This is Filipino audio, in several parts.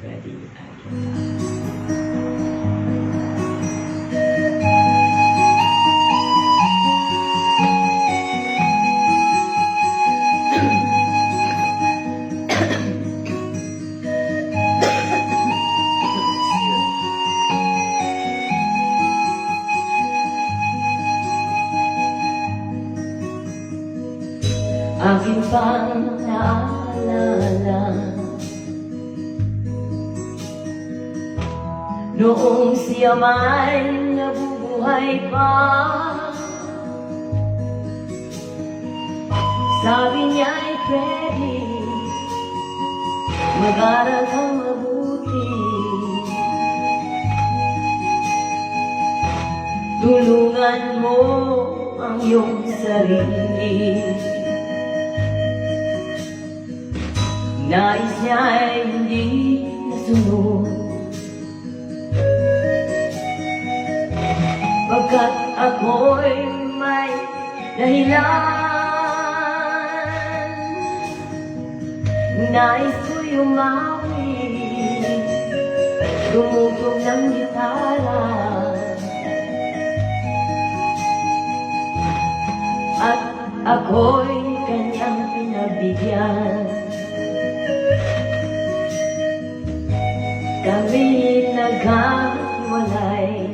Ready and aking pang naalala noong siya may nabubuhay pa. Sabi niya ay Freddy, mag-aral kang mabuti, tulungan mo ang iyong sarili. Nais niya ay hindi nasunod, pagkat ako'y may dahilan. Nais ko'y umawi, tumugtog ng gitara, at ako'y kanyang pinabigyan. Kami nagkahiwalay,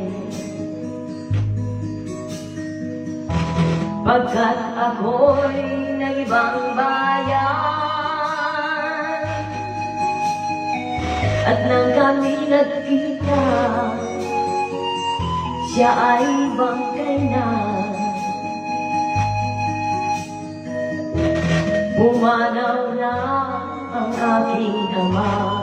pagkat ako'y ng ibang bayan. At nang kami nagkita, siya ay bangkay na. Pumanaw na ang aking ama.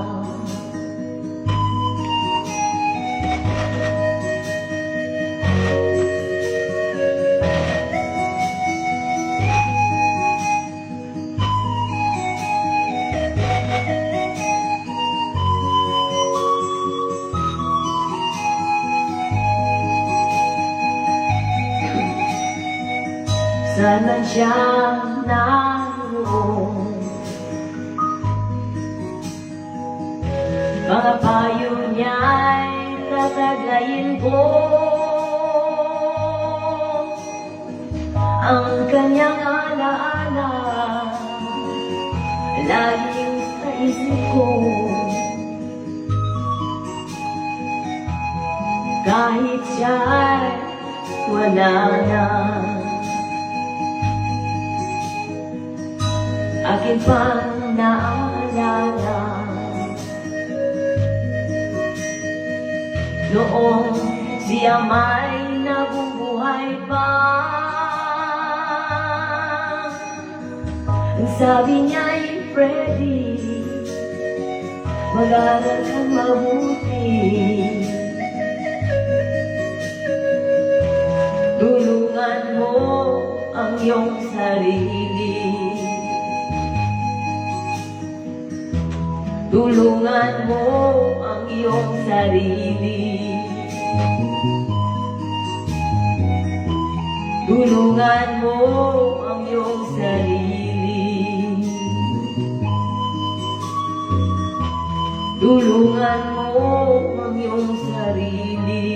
Sana siya naroon, mga payo niya'y tatagayin ko. Ang kanyang alaala laging sa isip ko, kahit siya'y wala na. Akin pang naalala noong siya may nabubuhay pa. Ang sabi niya ay Freddy, mag-aral kang mabuti, tulungan mo ang iyong sarili. Tulungan mo ang iyong sarili. Tulungan mo ang iyong sarili. Tulungan mo ang iyong sarili.